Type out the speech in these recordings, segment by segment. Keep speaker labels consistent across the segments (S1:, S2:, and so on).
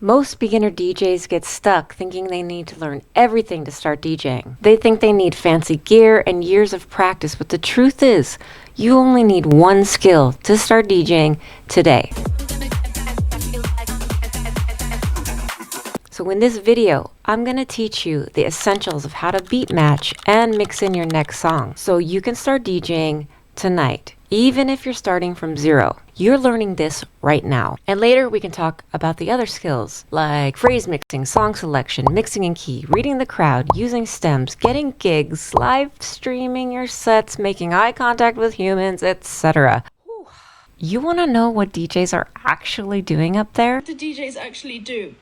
S1: Most beginner DJs get stuck thinking they need to learn everything to start DJing. They think they need fancy gear and years of practice, but the truth is, you only need one skill to start DJing today. So in this video, I'm going to teach you the essentials of how to beat match and mix in your next song so you can start DJing tonight. Even if you're starting from zero, you're learning this right now. And later we can talk about the other skills like phrase mixing, song selection, mixing in key, reading the crowd, using stems, getting gigs, live streaming your sets, making eye contact with humans, etc. You want to know what DJs are actually doing up there?
S2: What do DJs actually do?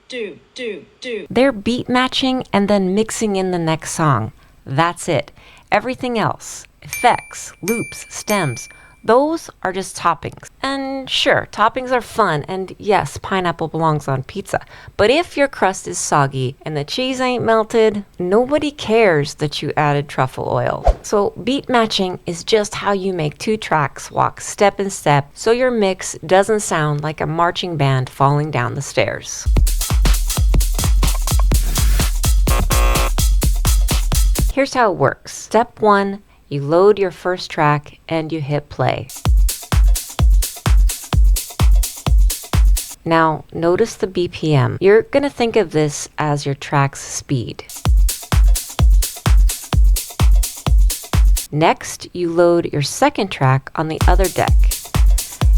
S1: They're beat matching and then mixing in the next song. That's it. Everything else, effects, loops, stems, those are just toppings. And sure, toppings are fun, and yes, pineapple belongs on pizza. But if your crust is soggy and the cheese ain't melted, nobody cares that you added truffle oil. So beat matching is just how you make two tracks walk step in step so your mix doesn't sound like a marching band falling down the stairs. Here's how it works. Step 1. You load your first track and you hit play. Now, notice the BPM. You're going to think of this as your track's speed. Next, you load your second track on the other deck.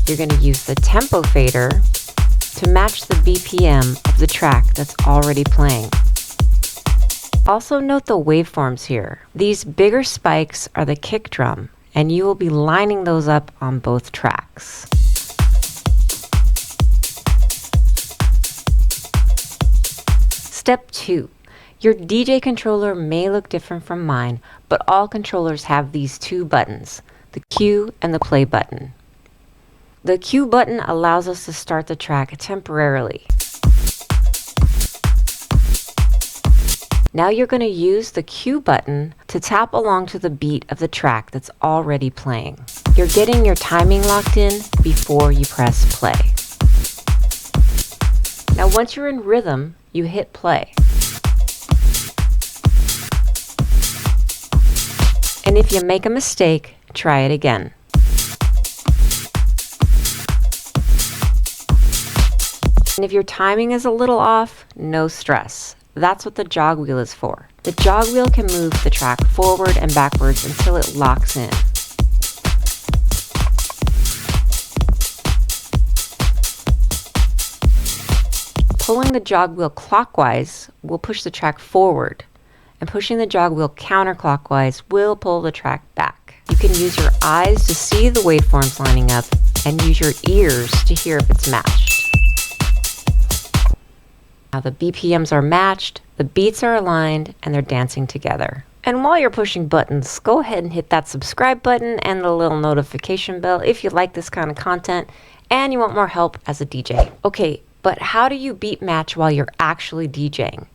S1: You're going to use the tempo fader to match the BPM of the track that's already playing. Also note the waveforms here. These bigger spikes are the kick drum, and you will be lining those up on both tracks. Step 2. Your DJ controller may look different from mine, but all controllers have these two buttons, the Q and the play button. The Q button allows us to start the track temporarily. Now you're going to use the Q button to tap along to the beat of the track that's already playing. You're getting your timing locked in before you press play. Now once you're in rhythm, you hit play. And if you make a mistake, try it again. And if your timing is a little off, no stress. That's what the jog wheel is for. The jog wheel can move the track forward and backwards until it locks in. Pulling the jog wheel clockwise will push the track forward, and pushing the jog wheel counterclockwise will pull the track back. You can use your eyes to see the waveforms lining up and use your ears to hear if it's matched. Now the BPMs are matched, the beats are aligned, and they're dancing together. And while you're pushing buttons, go ahead and hit that subscribe button and the little notification bell if you like this kind of content and you want more help as a DJ. Okay, but how do you beat match while you're actually DJing?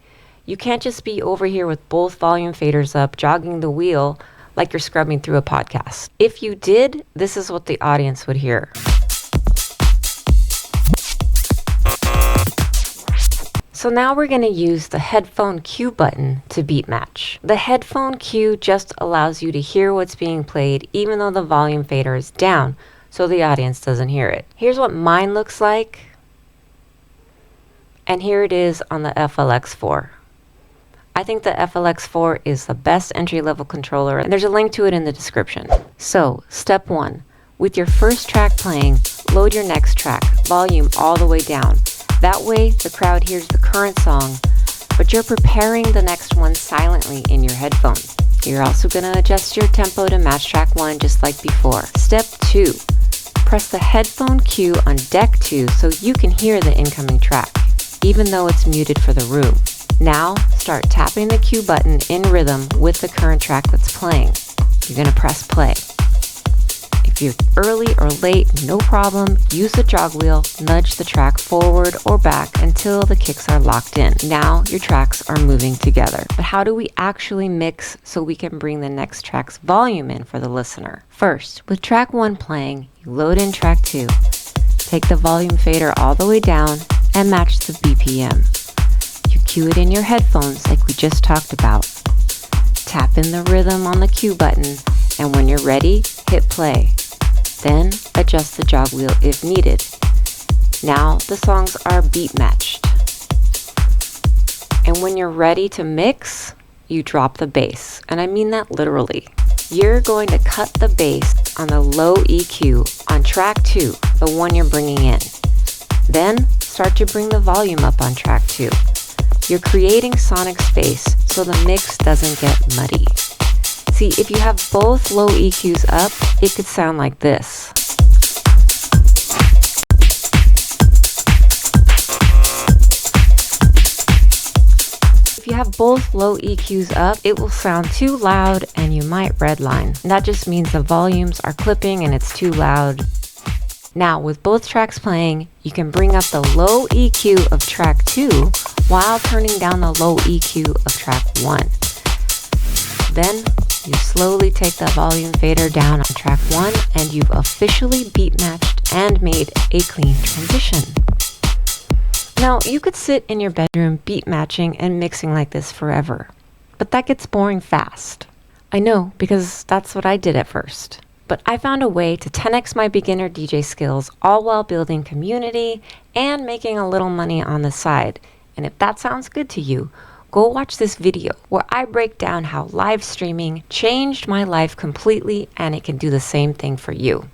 S1: You can't just be over here with both volume faders up, jogging the wheel like you're scrubbing through a podcast. If you did, this is what the audience would hear. So now we're going to use the headphone cue button to beat match. The headphone cue just allows you to hear what's being played even though the volume fader is down, so the audience doesn't hear it. Here's what mine looks like, and here it is on the FLX4. I think the FLX4 is the best entry-level controller, and there's a link to it in the description. So, step 1. With your first track playing, load your next track, volume all the way down. That way, the crowd hears the current song, but you're preparing the next one silently in your headphone. You're also going to adjust your tempo to match track 1 just like before. Step 2. Press the headphone cue on deck 2 so you can hear the incoming track, even though it's muted for the room. Now, start tapping the cue button in rhythm with the current track that's playing. You're going to press play. If you're early or late, no problem. Use the jog wheel, nudge the track forward or back until the kicks are locked in. Now your tracks are moving together. But how do we actually mix so we can bring the next track's volume in for the listener? First, with track 1 playing, you load in track 2. Take the volume fader all the way down and match the BPM. You cue it in your headphones like we just talked about. Tap in the rhythm on the cue button, and when you're ready, hit play. Then adjust the jog wheel if needed. Now the songs are beat matched. And when you're ready to mix, you drop the bass, and I mean that literally. You're going to cut the bass on the low EQ on track 2, the one you're bringing in. Then start to bring the volume up on track 2. You're creating sonic space so the mix doesn't get muddy. See, if you have both low EQs up, it could sound like this. If you have both low EQs up, it will sound too loud and you might redline. And that just means the volumes are clipping and it's too loud. Now, with both tracks playing, you can bring up the low EQ of track 2 while turning down the low EQ of track 1. Then, you slowly take the volume fader down on track 1 and you've officially beat matched and made a clean transition. Now, you could sit in your bedroom beat matching and mixing like this forever, but that gets boring fast. I know, because that's what I did at first. But I found a way to 10x my beginner DJ skills, all while building community and making a little money on the side. And if that sounds good to you, go watch this video where I break down how live streaming changed my life completely, and it can do the same thing for you.